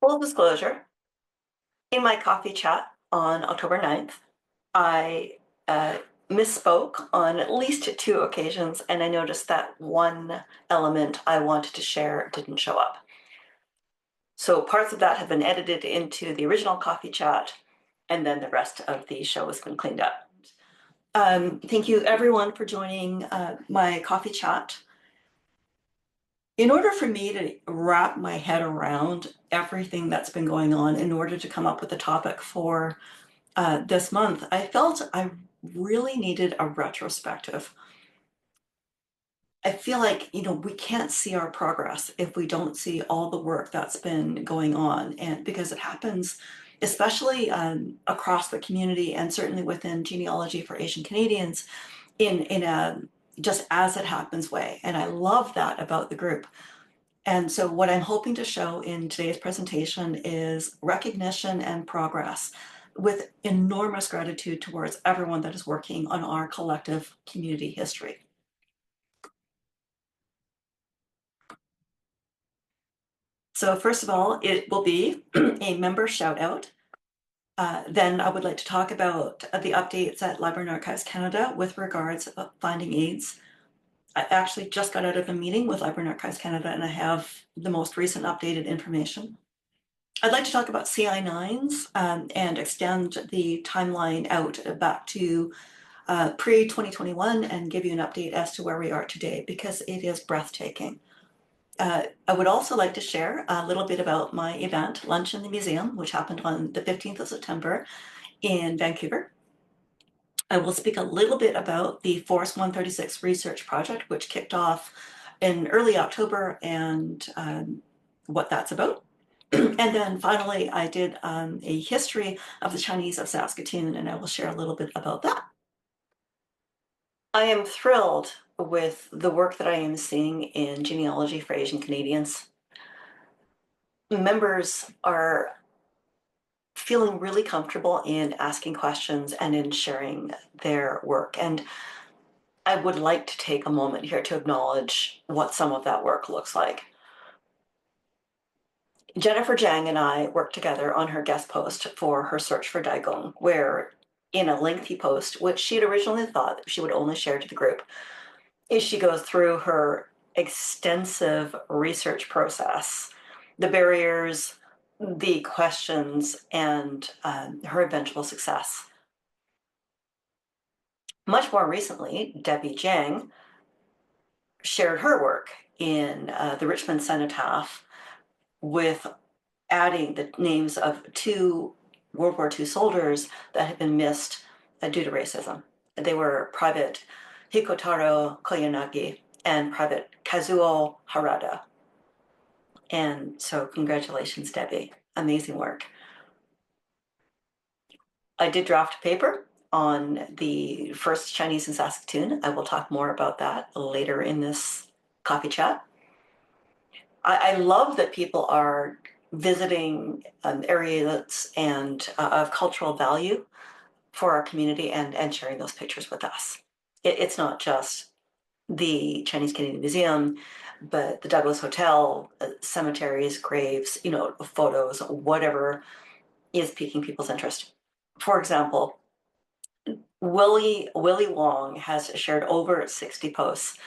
Full disclosure, in my coffee chat on October 9th, I misspoke on at least two occasions, and I noticed that one element I wanted to share didn't show up. So parts of that have been edited into the original coffee chat, and then the rest of the show has been cleaned up. Thank you everyone for joining my coffee chat. In order for me to wrap my head around everything that's been going on, in order to come up with a topic for this month, I felt I really needed a retrospective. I feel like, we can't see our progress if we don't see all the work that's been going on. And because it happens, especially across the community and certainly within Genealogy for Asian Canadians, in a just as it happens way. And I love that about the group. And so what I'm hoping to show in today's presentation is recognition and progress with enormous gratitude towards everyone that is working on our collective community history. So first of all, it will be a member shout out. Then I would like to talk about the updates at Library and Archives Canada with regards to finding aids. I actually just got out of a meeting with Library and Archives Canada, and I have the most recent updated information. I'd like to talk about CI9s and extend the timeline out back to pre-2021 and give you an update as to where we are today, because it is breathtaking. I would also like to share a little bit about my event, Lunch in the Museum, which happened on the 15th of September in Vancouver. I will speak a little bit about the Forest 136 research project, which kicked off in early October, and what that's about. And then finally, I did a history of the Chinese of Saskatoon, and I will share a little bit about that. I am thrilled with the work that I am seeing in Genealogy for Asian Canadians. Members are feeling really comfortable in asking questions and in sharing their work. And I would like to take a moment here to acknowledge what some of that work looks like. Jennifer Jiang and I worked together on her guest post for her search for Daigong, where in a lengthy post, which she had originally thought she would only share to the group, is she goes through her extensive research process, the barriers, the questions, and her eventual success. Much more recently, Debbie Jiang shared her work in the Richmond Cenotaph with adding the names of two World War II soldiers that had been missed due to racism. They were Private Hikotaro Koyanagi and Private Kazuo Harada. And so congratulations, Debbie. Amazing work. I did draft a paper on the first Chinese in Saskatoon. I will talk more about that later in this coffee chat. I love that people are visiting areas and of cultural value for our community and sharing those pictures with us. It's not just the Chinese Canadian Museum, but the Douglas Hotel, cemeteries, graves, photos, whatever is piquing people's interest. For example, Willie Wong has shared over 60 posts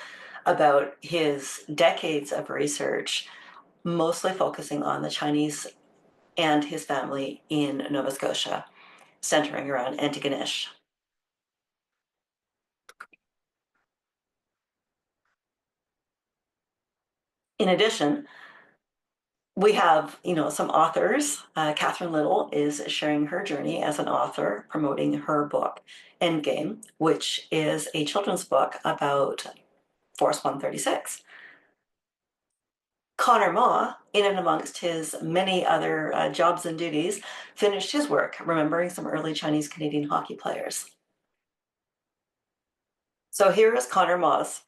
about his decades of research, mostly focusing on the Chinese and his family in Nova Scotia, centering around Antigonish. In addition, we have, some authors. Catherine Little is sharing her journey as an author, promoting her book, Endgame, which is a children's book about Force 136. Connor Ma, in and amongst his many other jobs and duties, finished his work remembering some early Chinese Canadian hockey players. So here is Connor Ma's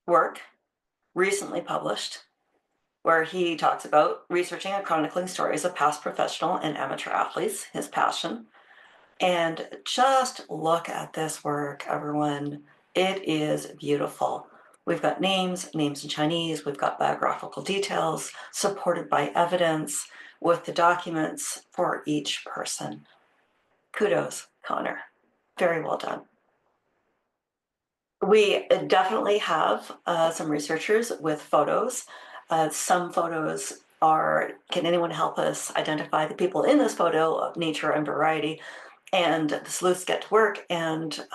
work, recently published, where he talks about researching and chronicling stories of past professional and amateur athletes, his passion. And just look at this work, everyone. It is beautiful. We've got names, names in Chinese, we've got biographical details supported by evidence with the documents for each person. Kudos, Connor. Very well done. We definitely have some researchers with photos. Some photos are, can anyone help us identify the people in this photo of nature and variety? And the sleuths get to work, and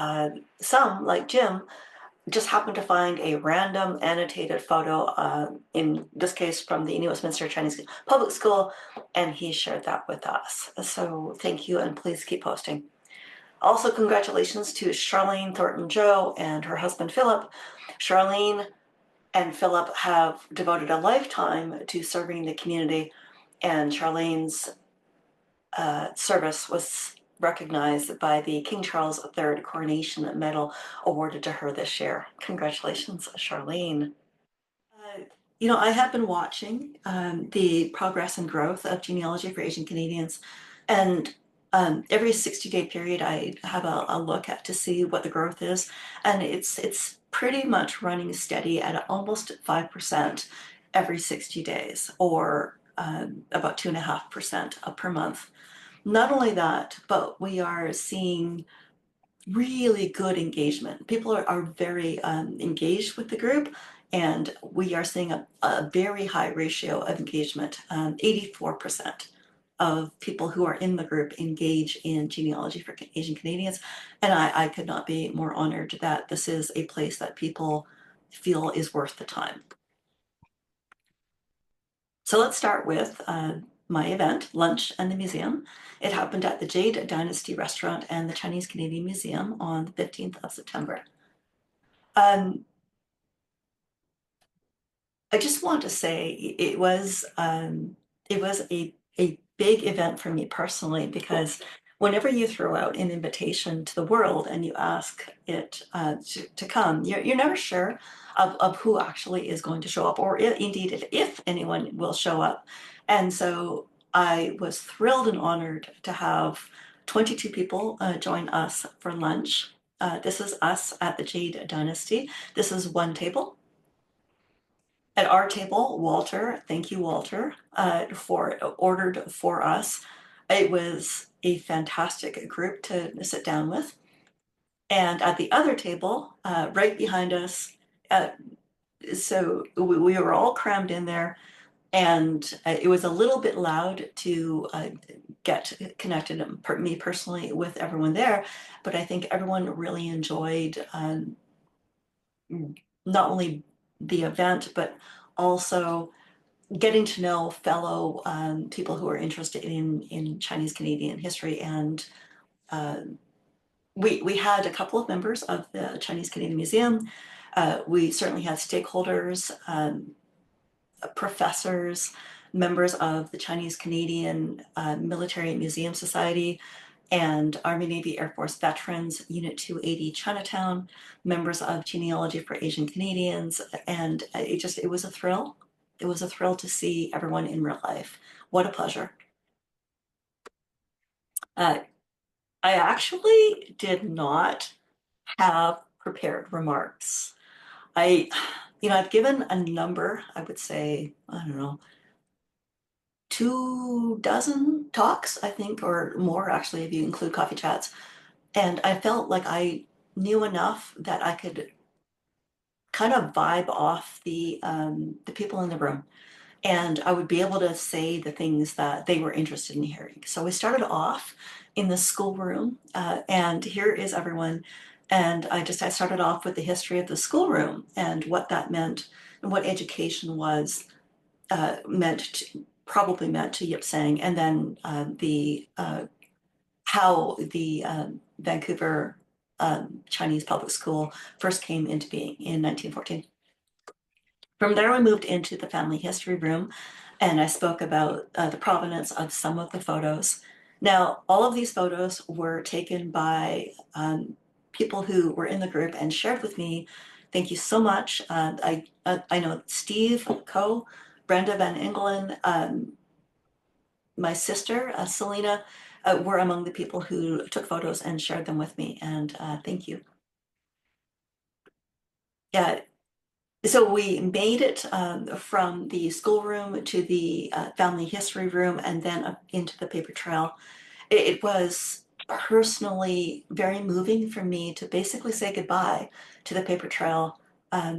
some, like Jim, just happened to find a random annotated photo, in this case from the New Westminster Chinese Public School, and he shared that with us. So thank you, and please keep posting. Also, congratulations to Charlene Thornton-Joe and her husband Philip. Charlene and Philip have devoted a lifetime to serving the community, and Charlene's service was recognized by the King Charles III Coronation Medal awarded to her this year. Congratulations, Charlene. Uh, I have been watching the progress and growth of genealogy for Asian Canadians, and every 60-day period I have a look at to see what the growth is, and it's pretty much running steady at almost 5% every 60 days, or about 2.5% per month. Not only that, but we are seeing really good engagement. People are very engaged with the group, and we are seeing a very high ratio of engagement. 84% of people who are in the group engage in genealogy for Asian Canadians, and I could not be more honored that this is a place that people feel is worth the time. So let's start with my event, Lunch and the Museum. It happened at the Jade Dynasty Restaurant and the Chinese Canadian Museum on the 15th of September. Um, I just want to say it was a big event for me personally, because whenever you throw out an invitation to the world and you ask it to come, you're never sure of who actually is going to show up, or indeed if anyone will show up. And so I was thrilled and honored to have 22 people join us for lunch. This is us at the Jade Dynasty. This is one table. At our table, Walter, thank you, Walter, for ordered for us. It was a fantastic group to sit down with. And at the other table, right behind us, uh, so we were all crammed in there, and it was a little bit loud to get connected, me personally, with everyone there. But I think everyone really enjoyed not only the event, but also getting to know fellow people who are interested in Chinese Canadian history. And uh, we had a couple of members of the Chinese Canadian Museum. We certainly had stakeholders, professors, members of the Chinese Canadian Military and Museum Society, and Army, Navy, Air Force veterans, Unit 280 Chinatown, members of Genealogy for Asian Canadians, and it was a thrill. It was a thrill to see everyone in real life. What a pleasure. Uh, I actually did not have prepared remarks. I, I've given a number, I would say, I don't know, 2 dozen talks, I think, or more actually, if you include coffee chats. And I felt like I knew enough that I could kind of vibe off the people in the room, and I would be able to say the things that they were interested in hearing. So we started off in the schoolroom, and here is everyone. And I started off with the history of the schoolroom and what that meant, and what education was probably meant to Yip Sang, and then the how the Vancouver Chinese public school first came into being in 1914. From there, we moved into the family history room, and I spoke about the provenance of some of the photos. Now, all of these photos were taken by people who were in the group and shared with me. Thank you so much. I know Steve Coe, Brenda Van Engelen, my sister, Selena, were among the people who took photos and shared them with me, and thank you. Yeah, So we made it from the schoolroom to the family history room and then up into the paper trail. It was personally very moving for me to basically say goodbye to the paper trail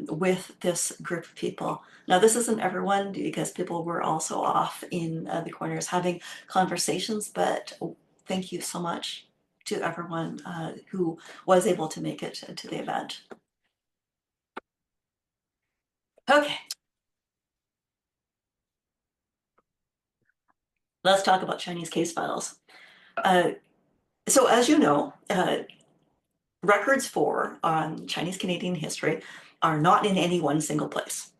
with this group of people. Now, this isn't everyone because people were also off in the corners having conversations, but thank you so much to everyone who was able to make it to the event. Okay, let's talk about Chinese case files. Uh, so as you know, records for Chinese Canadian history are not in any one single place.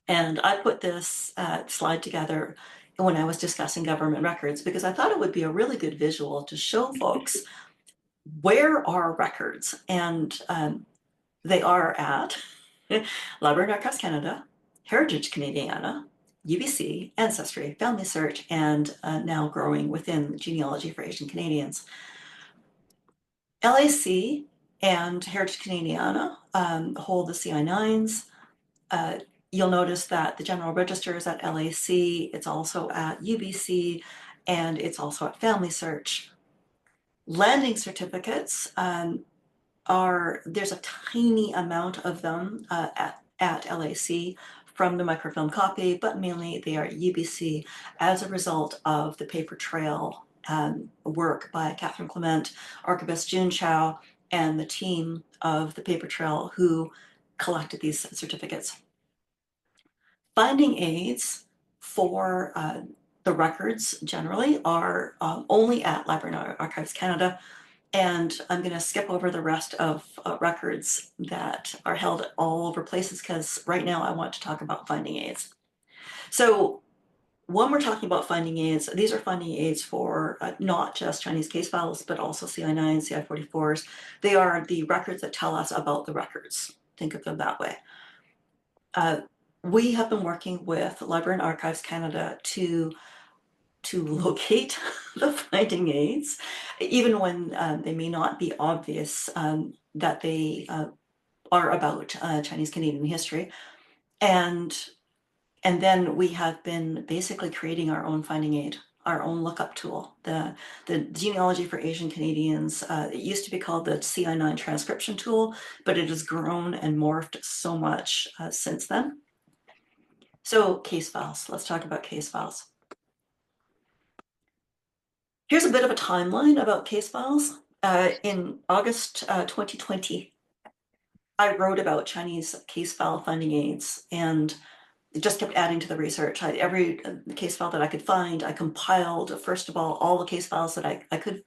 And I put this slide together when I was discussing government records because I thought it would be a really good visual to show folks where are records. And they are at Library of Archives Canada, Heritage Canadiana, UBC, Ancestry, Family Search, and now growing within Genealogy for Asian Canadians. LAC and Heritage Canadiana hold the CI9s. You'll notice that the general register is at LAC, it's also at UBC, and it's also at Family Search. Landing certificates there's a tiny amount of them at LAC from the microfilm copy, but mainly they are at UBC as a result of the paper trail work by Catherine Clement, Archivist June Chow, and the team of the paper trail who collected these certificates. Finding aids for the records generally are only at Library and Archives Canada, and I'm going to skip over the rest of records that are held all over places because right now I want to talk about finding aids. So when we're talking about finding aids, these are finding aids for not just Chinese case files, but also CI9s, CI44s. They are the records that tell us about the records. Think of them that way. We have been working with Library and Archives Canada to locate the finding aids, even when they may not be obvious that they are about Chinese Canadian history. And then we have been basically creating our own finding aid, our own lookup tool. The Genealogy for Asian Canadians, it used to be called the CI9 transcription tool, but it has grown and morphed so much since then. So case files, let's talk about case files. Here's a bit of a timeline about case files. In August 2020, I wrote about Chinese case file finding aids and just kept adding to the research. Every case file that I could find, I compiled, first of all the case files that I could,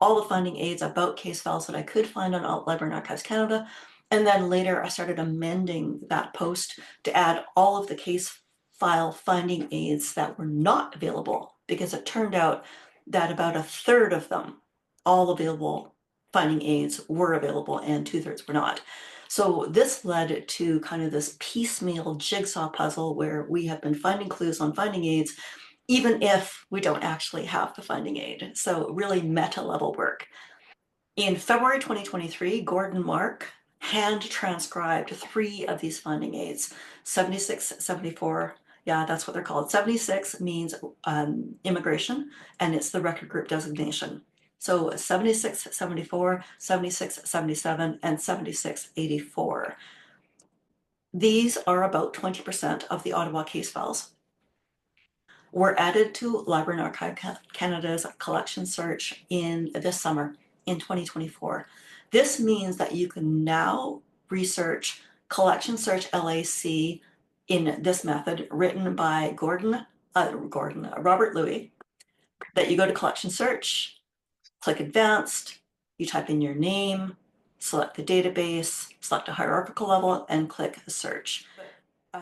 all the finding aids about case files that I could find on Library and Archives Canada. And then later I started amending that post to add all of the case file finding aids that were not available because it turned out that about a third of them, all available finding aids were available and 2/3 were not. So this led to kind of this piecemeal jigsaw puzzle where we have been finding clues on finding aids, even if we don't actually have the finding aid. So really meta level work. In February 2023, Gordon Mark hand transcribed 3 of these finding aids, 76, 74. Yeah, that's what they're called. 76 means immigration, and it's the record group designation. So 76, 74, 76, 77, and 76, 84. These are about 20% of the Ottawa case files. Were added to Library and Archive Canada's collection search in this summer in 2024. This means that you can now research collection search LAC in this method written by Robert Louis, that you go to collection search, click advanced, you type in your name, select the database, select a hierarchical level, and click search.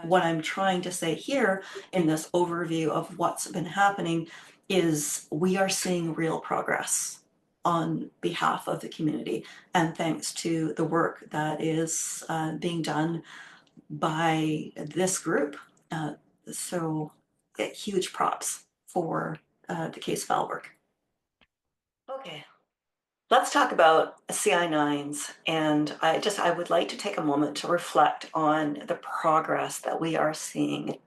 What I'm trying to say here in this overview of what's been happening is we are seeing real progress on behalf of the community, and thanks to the work that is being done by this group. So huge props for the case file work. Okay, Let's talk about CI9s, and I would like to take a moment to reflect on the progress that we are seeing.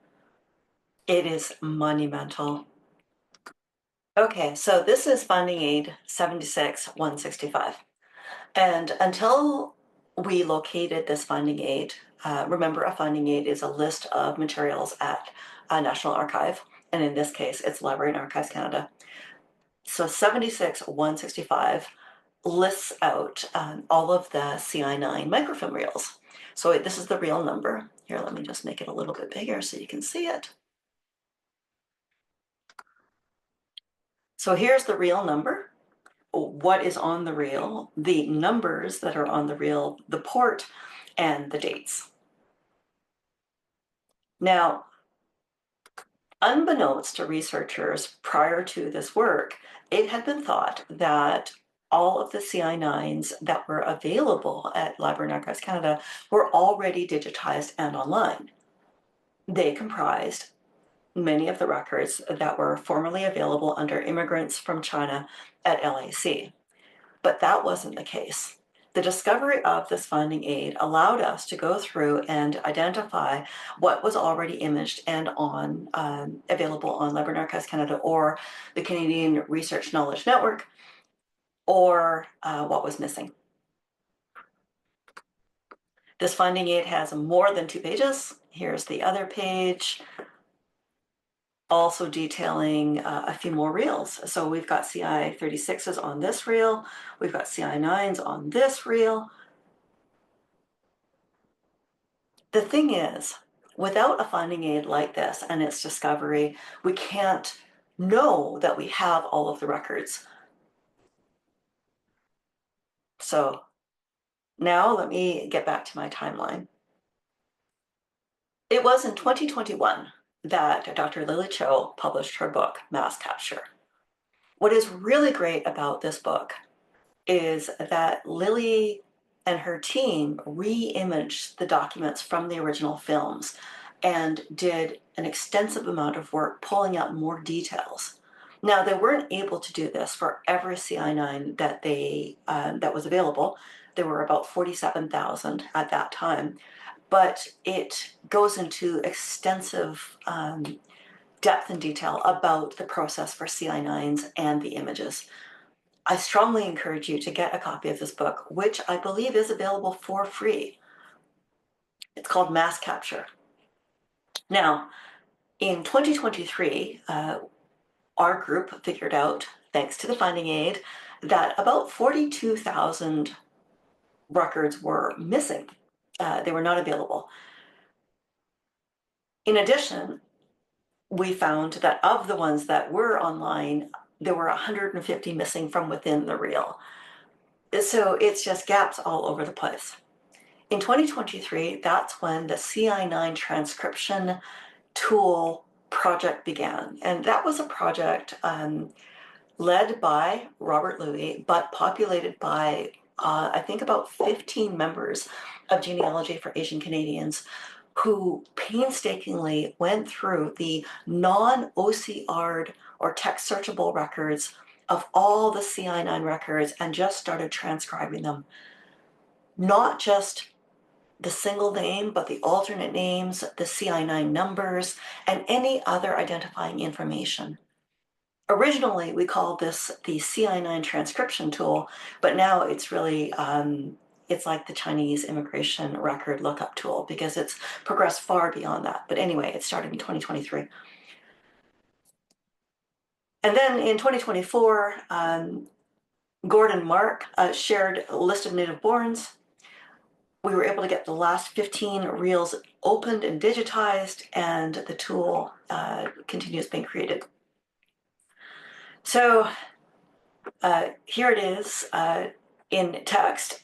It is monumental. Okay, so this is Finding Aid 76-165. And until we located this finding aid, remember a finding aid is a list of materials at a National Archive, and in this case, it's Library and Archives Canada. So 76-165 lists out all of the CI9 microfilm reels. So this is the real number. Here, let me just make it a little bit bigger so you can see it. So here's the real number. What is on the reel, the numbers that are on the reel, the port, and the dates. Now, unbeknownst to researchers prior to this work, it had been thought that all of the CI9s that were available at Library and Archives Canada were already digitized and online. They comprised many of the records that were formerly available under immigrants from China at LAC. But that wasn't the case. The discovery of this finding aid allowed us to go through and identify what was already imaged and available on Library and Archives Canada or the Canadian Research Knowledge Network, or what was missing. This finding aid has more than 2 pages. Here's the other page, also detailing a few more reels. So we've got CI 36s on this reel, we've got CI 9s on this reel. The thing is, without a finding aid like this and its discovery, we can't know that we have all of the records. So now let me get back to my timeline. It was in 2021 that Dr. Lily Cho published her book, Mass Capture. What is really great about this book is that Lily and her team re-imaged the documents from the original films and did an extensive amount of work pulling out more details. Now, they weren't able to do this for every CI9 that was available. There were about 47,000 at that time, but it goes into extensive depth and detail about the process for CI9s and the images. I strongly encourage you to get a copy of this book, which I believe is available for free. It's called Mass Capture. Now, in 2023, our group figured out, thanks to the finding aid, that about 42,000 records were missing. They were not available. In addition, we found that of the ones that were online, there were 150 missing from within the reel. So it's just gaps all over the place. In 2023, that's when the CI9 transcription tool project began. And that was a project led by Robert Louis, but populated by, I think, about 15 members of Genealogy for Asian Canadians who painstakingly went through the non-OCR'd or text searchable records of all the CI9 records and just started transcribing them. Not just the single name, but the alternate names, the CI9 numbers, and any other identifying information. Originally, we called this the CI9 transcription tool, but now it's really, it's like the Chinese immigration record lookup tool because it's progressed far beyond that. But anyway, it started in 2023. And then in 2024, Gordon Mark shared a list of native borns. We were able to get the last 15 reels opened and digitized, and the tool continues being created. So here it is in text.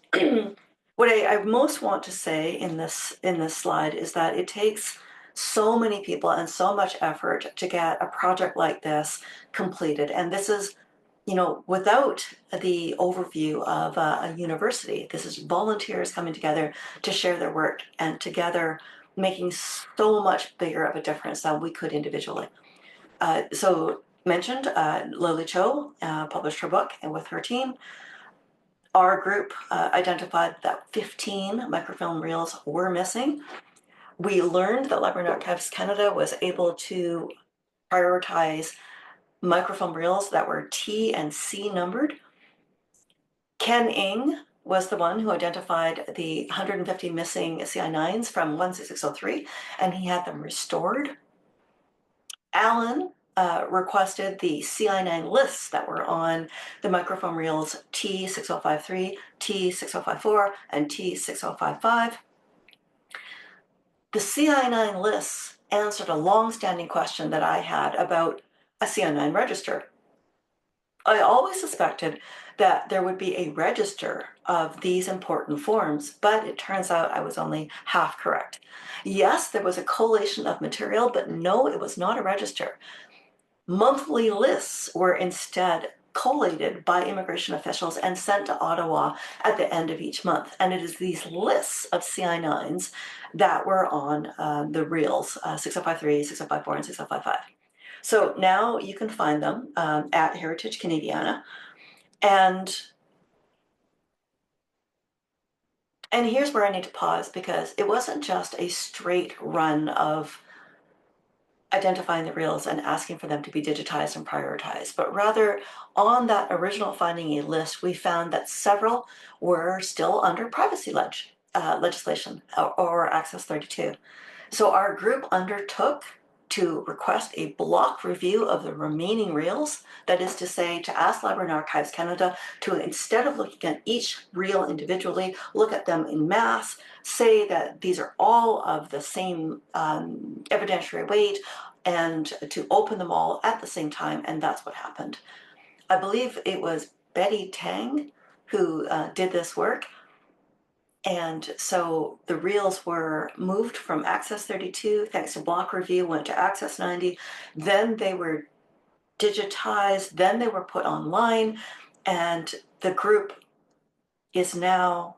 What I most want to say in this slide is that it takes so many people and so much effort to get a project like this completed. And this is, without the overview of a university, this is volunteers coming together to share their work and together making so much bigger of a difference than we could individually. So mentioned, Lily Cho published her book and with her team. our group identified that 15 microfilm reels were missing. We learned that Library and Archives Canada was able to prioritize microfilm reels that were T and C numbered. Ken Ing was the one who identified the 150 missing CI9s from 16603, and he had them restored. Alan requested the CI9 lists that were on the microfilm reels T6053, T6054, and T6055. The CI9 lists answered a long-standing question that I had about a CI9 register. I always suspected that there would be a register of these important forms, but it turns out I was only half correct. Yes, there was a collation of material, but no, it was not a register. Monthly lists were instead collated by immigration officials and sent to Ottawa at the end of each month. And it is these lists of CI9s that were on the reels, 6053, 6054, and 6055. So now you can find them at Heritage Canadiana. And here's where I need to pause, because it wasn't just a straight run of identifying the reels and asking for them to be digitized and prioritized, but rather on that original finding a list, we found that several were still under privacy legislation or Access 32. So our group undertook to request a block review of the remaining reels. That is to say, to ask Library and Archives Canada to, instead of looking at each reel individually, look at them in mass, say that these are all of the same evidentiary weight, and to open them all at the same time, and that's what happened. I believe it was Betty Tang who did this work. And so the reels were moved from Access 32, thanks to block review, went to Access 90. Then they were digitized, then they were put online, and the group is now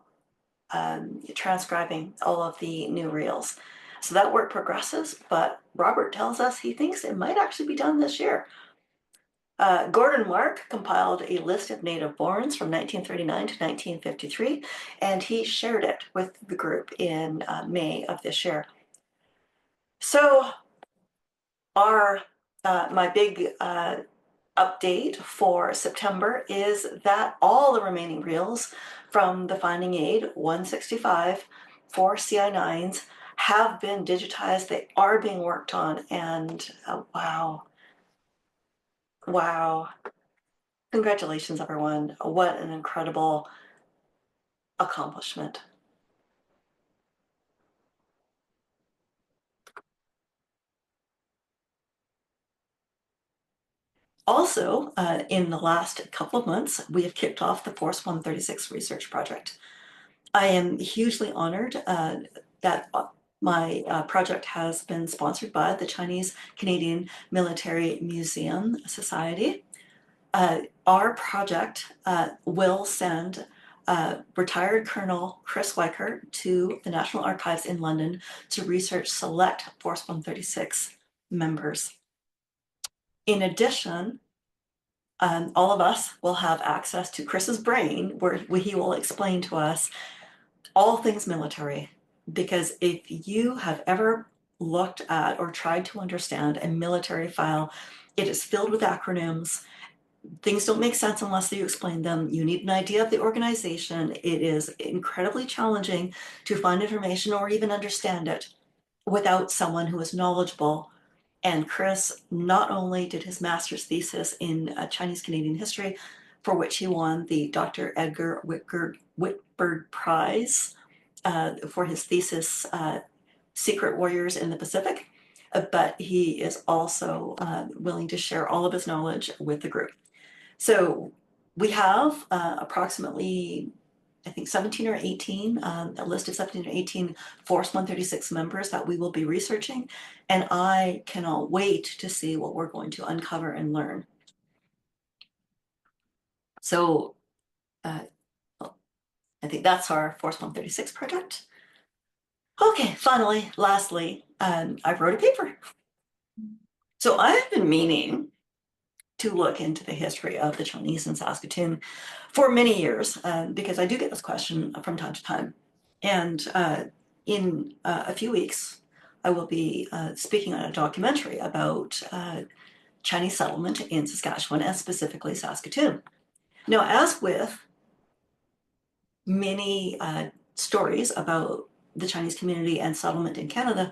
transcribing all of the new reels. So that work progresses, but Robert tells us he thinks it might actually be done this year. Gordon Mark compiled a list of native borns from 1939 to 1953, and he shared it with the group in May of this year. So my big update for September is that all the remaining reels from the finding aid 165 for CI9s have been digitized. They are being worked on, and wow. Congratulations, everyone. What an incredible accomplishment. Also, in the last couple of months, we have kicked off the Force 136 research project. I am hugely honored that my project has been sponsored by the Chinese Canadian Military Museum Society. Our project will send retired Colonel Chris Weicker to the National Archives in London to research select Force 136 members. In addition, all of us will have access to Chris's brain, where he will explain to us all things military. Because if you have ever looked at or tried to understand a military file, it is filled with acronyms. Things don't make sense unless you explain them. You need an idea of the organization. It is incredibly challenging to find information or even understand it without someone who is knowledgeable. And Chris not only did his master's thesis in Chinese Canadian history, for which he won the Dr. Edgar Whitbird Prize for his thesis, Secret Warriors in the Pacific, but he is also willing to share all of his knowledge with the group. So we have approximately, I think 17 or 18, a list of 17 or 18 Force 136 members that we will be researching, and I cannot wait to see what we're going to uncover and learn. So I think that's our Force 136 project. Okay, finally, lastly, I wrote a paper. So I've been meaning to look into the history of the Chinese in Saskatoon for many years, because I do get this question from time to time. And in a few weeks, I will be speaking on a documentary about Chinese settlement in Saskatchewan, and specifically Saskatoon. Now, as with many stories about the Chinese community and settlement in Canada,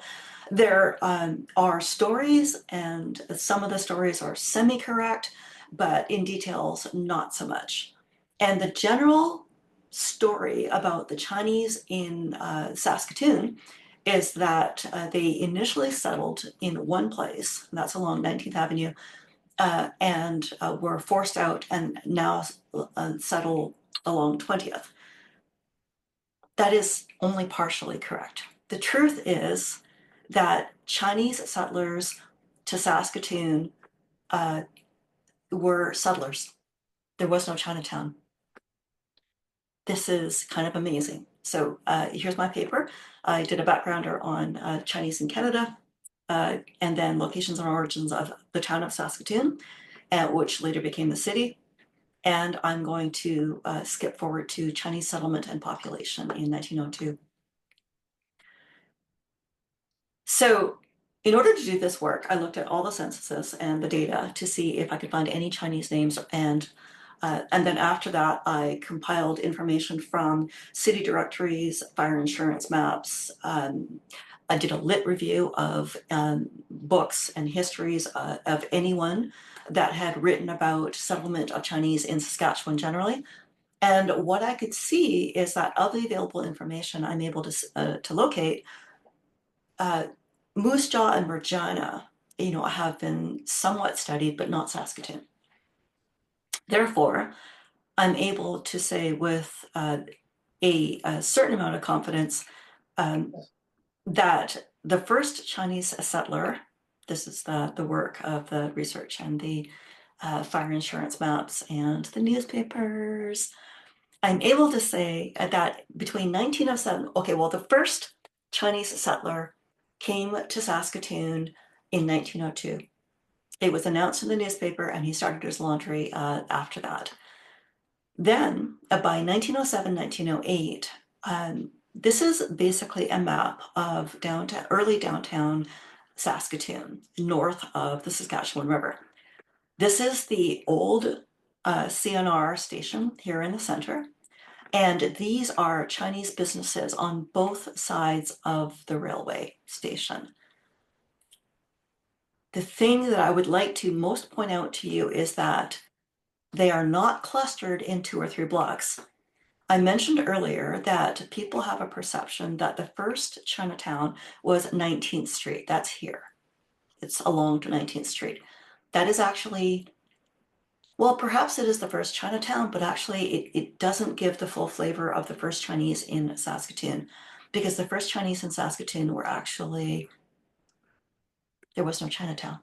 there are stories, and some of the stories are semi-correct, but in details, not so much. And the general story about the Chinese in Saskatoon is that they initially settled in one place, and that's along 19th Avenue, and were forced out and now settle along 20th. That is only partially correct. The truth is that Chinese settlers to Saskatoon were settlers. There was no Chinatown. This is kind of amazing. So here's my paper. I did a backgrounder on Chinese in Canada, and then locations and origins of the town of Saskatoon, which later became the city. And I'm going to skip forward to Chinese settlement and population in 1902. So in order to do this work, I looked at all the censuses and the data to see if I could find any Chinese names, and then after that, I compiled information from city directories, fire insurance maps. I did a lit review of books and histories of anyone that had written about settlement of Chinese in Saskatchewan generally. And what I could see is that of the available information I'm able to locate, Moose Jaw and Regina, have been somewhat studied, but not Saskatoon. Therefore, I'm able to say with a certain amount of confidence that the first Chinese settler, this is the work of the research and the fire insurance maps and the newspapers, I'm able to say that between 1907, okay, well, the first Chinese settler came to Saskatoon in 1902. It was announced in the newspaper, and he started his laundry after that. Then, by 1907, 1908, this is basically a map of early downtown Saskatoon, north of the Saskatchewan River. This is the old CNR station here in the center. And these are Chinese businesses on both sides of the railway station. The thing that I would like to most point out to you is that they are not clustered in 2 or 3 blocks. I mentioned earlier that people have a perception that the first Chinatown was 19th Street. That's here. It's along to 19th Street. That is actually, well, perhaps it is the first Chinatown, but actually it doesn't give the full flavor of the first Chinese in Saskatoon, because the first Chinese in Saskatoon were actually, there was no Chinatown.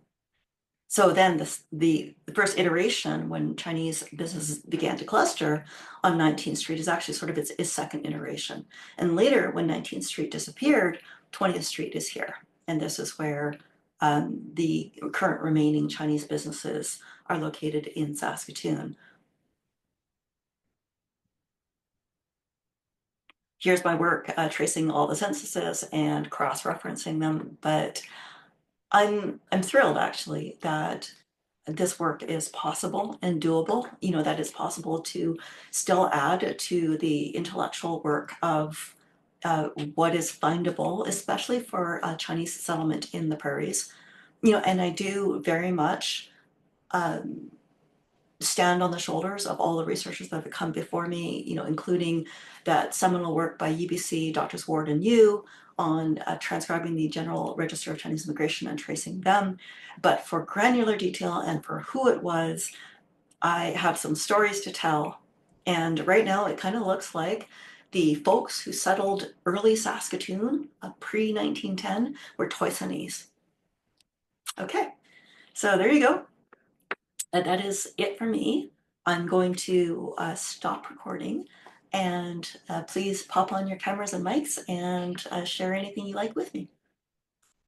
So then the first iteration, when Chinese businesses began to cluster on 19th Street, is actually sort of its second iteration. And later, when 19th Street disappeared, 20th Street is here. And this is where the current remaining Chinese businesses are located in Saskatoon. Here's my work tracing all the censuses and cross-referencing them, but I'm thrilled actually that this work is possible and doable, that it's possible to still add to the intellectual work of what is findable, especially for Chinese settlement in the prairies. And I do very much stand on the shoulders of all the researchers that have come before me, including that seminal work by UBC, Doctors Ward and Yu, on transcribing the General Register of Chinese Immigration and tracing them. But for granular detail and for who it was, I have some stories to tell. And right now it kind of looks like the folks who settled early Saskatoon, pre-1910, were Toisanese. Okay, so there you go. That is it for me. I'm going to stop recording, and please pop on your cameras and mics and share anything you like with me.